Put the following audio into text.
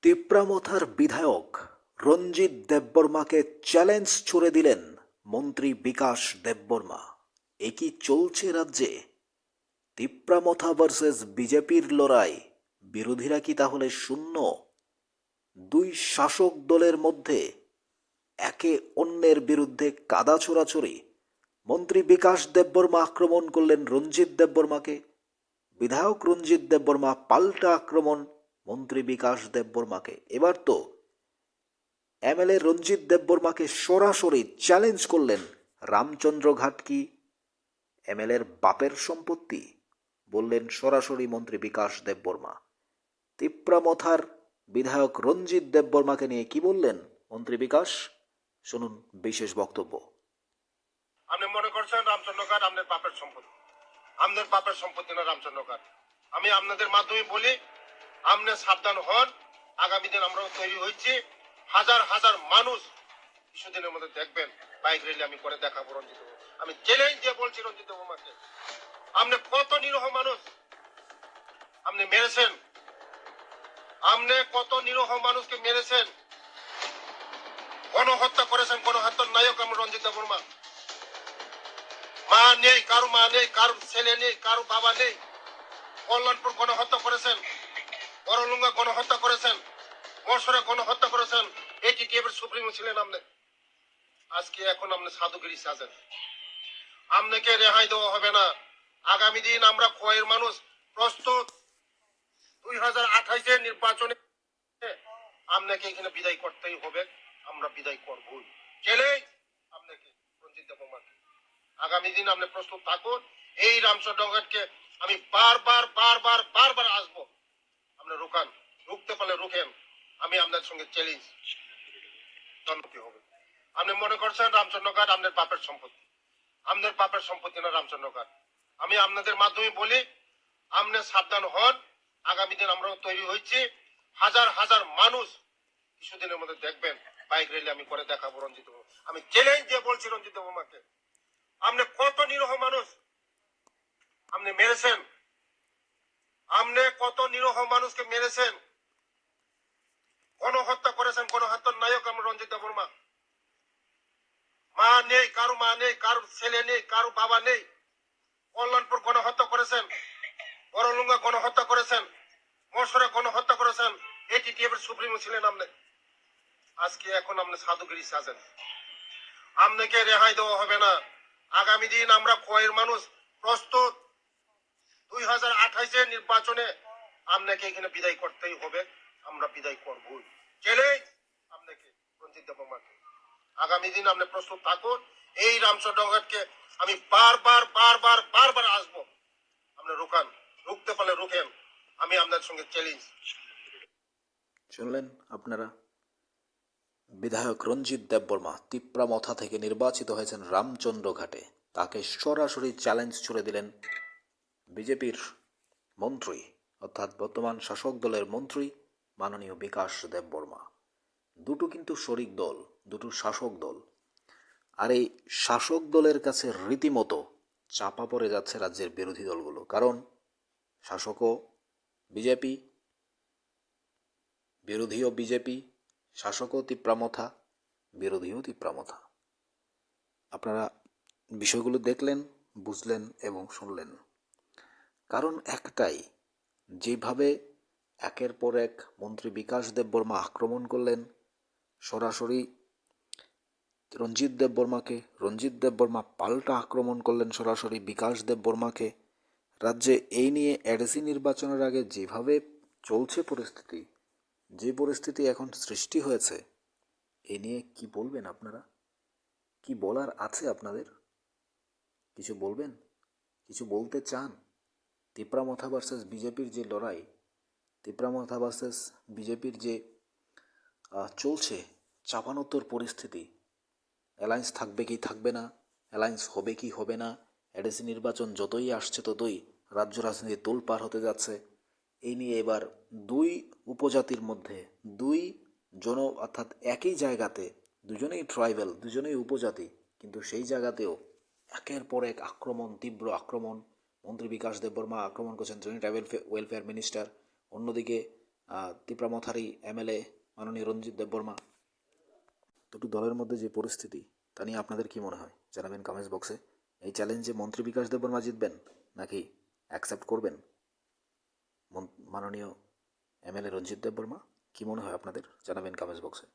তিপ্রামথার বিধায়ক রঞ্জিত দেববর্মাকে চ্যালেঞ্জ ছুড়ে দিলেন মন্ত্রী বিকাশ দেববর্মা। এ কি চলছে রাজ্যে? তিপ্রামথা ভার্সেস বিজেপির লড়াই। বিরোধীরা কি তাহলে শূন্য? দুই শাসক দলের মধ্যে একে অন্যের বিরুদ্ধে কাদা ছোড়াছড়ি। মন্ত্রী বিকাশ দেববর্মা আক্রমণ করলেন রঞ্জিত দেববর্মাকে। বিধায়ক রঞ্জিত দেববর্মা পাল্টা আক্রমণ মন্ত্রী বিকাশ দেববর্মাকে। এবার তো এমএলএ রঞ্জিত দেববর্মাকে সরাসরি চ্যালেঞ্জ করলেন, রামচন্দ্র ঘাট কি এমএলএর বাপের সম্পত্তি? বললেন সরাসরি মন্ত্রী বিকাশ দেববর্মা। তিপ্রামথার বিধায়ক রঞ্জিত দেববর্মাকে নিয়ে কি বললেন মন্ত্রী বিকাশ, শুনুন বিশেষ বক্তব্য। আপনি মনে করছেন রামচন্দ্রঘাট আপনার বাপের সম্পত্তি? আপনার বাপের সম্পত্তি না রামচন্দ্রঘাট। আমি আপনাদের মাধ্যমে বলি, আপনি সাবধান হন। আগামী দিন আমরা তৈরি হয়েছি, হাজার হাজার মানুষ কিছুদিনের মধ্যে দেখবেন বাইক র্যালি আমি করে দেখাবো রঞ্জিত বাবু। আমি চ্যালেঞ্জ দিয়ে বলছি রঞ্জিত বাবুকে, আপনি কত নিরীহ মানুষ আপনি মেরেছেন, আপনি কত নিরীহ মানুষকে মেরেছেন, গণহত্যা করেছেন। গণহত্যার নায়ক আমরা রঞ্জিত বর্মা। মা নেই, কারো মা নেই, কারো ছেলে নেই, কারো বাবা নেই। কল্যাণপুর গণহত্যা করেছেন, বড়লুঙ্গা গণহত্যা করেছেন, মশরা গণহত্যা করেছেন। এটিটিএফ এর সুপ্রিমো ছিলেন আপনি। আজকে এখন আপনি সাধুগিরি সাজেন। আপনাকে রেহাই দেওয়া হবে না। আগামী দিন আমরা খোয়ের মানুষ প্রস্তুত। 2028 নির্বাচনে আপনাকে এখানে বিদায় করতেই হবে। আমরা বিদায় করবই। চ্যালেঞ্জ আপনাকে রঞ্জিত দেববর্মাকে। আগামী দিন আপনি প্রস্তুত থাকুন। এই রামচন্দ্রঘাটকে আমি বারবার আসবো। আপনি রুকান, রুখতে পারলে রুখেন। আমি আপনার সঙ্গে চ্যালেঞ্জ জানাতে হবে। আপনি মনে করছেন রামচন্দ্রঘাট আপনার বাপের সম্পত্তি? আপনার বাপের সম্পত্তি না রামচন্দ্রঘাট। আমি আপনাদের মাধ্যমে বলি, আপনি সাবধান হন। আগামী দিন আমরা তৈরি হয়েছি, হাজার হাজার মানুষ কিছুদিনের মধ্যে দেখবেন বাইক র্যালি আমি করে দেখাবো রঞ্জিত বাবু। আমি চ্যালেঞ্জ দিয়ে বলছি রঞ্জিত বাবুকে, আপনি কত নিরীহ মানুষ আপনি মেরেছেন, আপনি কত নিরীহ মানুষকে মেরেছেন, গণহত্যা করেছেন। গণহত্যার নায়ক আমরা রঞ্জিত বর্মা। মা নেই, কারো মা নেই, কারো ছেলে নেই, কারো বাবা নেই। কল্যাণপুর গণহত্যা করেছেন, বড়লুঙ্গা গণহত্যা করেছেন, মশরা গণহত্যা করেছেন। এটিটিএফ এর সুপ্রিমো ছিলেন আপনি। আজকে এখন আপনি সাধুগিরি সাজেন। আপনাকে রেহাই দেওয়া হবে না। আগামী দিন আমরা খোয়ের মানুষ প্রস্তুত। 2028 নির্বাচনে আপনাকে এখানে বিদায় করতেই হবে। আমরা বিদায় করবই। চ্যালেঞ্জ আপনাকে রঞ্জিত দেববর্মাকে। আগামী দিন আপনি প্রস্তুত থাকুন। এই রামচন্দ্রঘাটকে আমি বারবার আসবো। আপনি রুকান, রুখতে পারলে রুখেন। আমি আপনার সঙ্গে চ্যালেঞ্জ। শুনলেন আপনারা, বিধায়ক রঞ্জিত দেববর্মা তিপ্রামথা থেকে নির্বাচিত হয়েছেন রামচন্দ্র ঘাটে। তাকে সরাসরি চ্যালেঞ্জ ছুড়ে দিলেন বিজেপির মন্ত্রী, অর্থাৎ বর্তমান শাসক দলের মন্ত্রী মাননীয় বিকাশ দেববর্মা। দুটো কিন্তু শরিক দল, দুটো শাসক দল। আর এই শাসক দলের কাছে রীতিমতো চাপা পড়ে যাচ্ছে রাজ্যের বিরোধী দলগুলো। কারণ শাসকও বিজেপি, বিরোধীও বিজেপি, শাসকও তিপ্রামথা, বিরোধীও তিপ্রামথা। আপনারা বিষয়গুলো দেখলেন, বুঝলেন এবং শুনলেন। কারণ একটাই, যেভাবে একের পর এক মন্ত্রী বিকাশ দেববর্মা আক্রমণ করলেন সরাসরি রঞ্জিত দেববর্মাকে, রঞ্জিত দেববর্মা পাল্টা আক্রমণ করলেন সরাসরি বিকাশ দেববর্মাকে। রাজ্যে এই নিয়ে এডিসি নির্বাচনের আগে যেভাবে চলছে পরিস্থিতি, যে পরিস্থিতি এখন সৃষ্টি হয়েছে, এ নিয়ে কি বলবেন আপনারা? কি বলার আছে আপনাদের? কিছু বলবেন? কিছু বলতে চান? তিপ্রামথা ভার্সেস বিজেপির যে লড়াই, তিপ্রামথা ভার্সেস বিজেপির যে চলছে চাপানোত্তর পরিস্থিতি, অ্যালায়েন্স থাকবে কি থাকবে না, অ্যালায়েন্স হবে কি হবে না, এডিসি নির্বাচন যতই আসছে ততই রাজ্য রাজনীতি তোলপাড় হতে যাচ্ছে। এই নিয়ে এবার দুই উপজাতির মধ্যে দুই অর্থাৎ একই জায়গাতে দুজনেই ট্রাইবাল, দুজনেই উপজাতি, কিন্তু সেই জায়গাতেও একের পর এক আক্রমণ, তীব্র আক্রমণ। মন্ত্রী বিকাশ দেববর্মা আক্রমণ করছেন, তিনি ট্রাইবাল ওয়েলফেয়ার মিনিস্টার। অন্যদিকে তিপ্রামথারই এমএলএ মাননীয় রঞ্জিত দেববর্মা, দুটো দলের মধ্যে যে পরিস্থিতি তা নিয়ে আপনাদের কি মনে হয় জানাবেন কমেন্টস বক্সে। এই চ্যালেঞ্জে মন্ত্রী বিকাশ দেববর্মা জিতবেন নাকি অ্যাকসেপ্ট করবেন মাননীয় এমএলএ রঞ্জিত দেববর্মা? কি মনে হয় আপনাদের জানাবেন কমেন্টস বক্সে।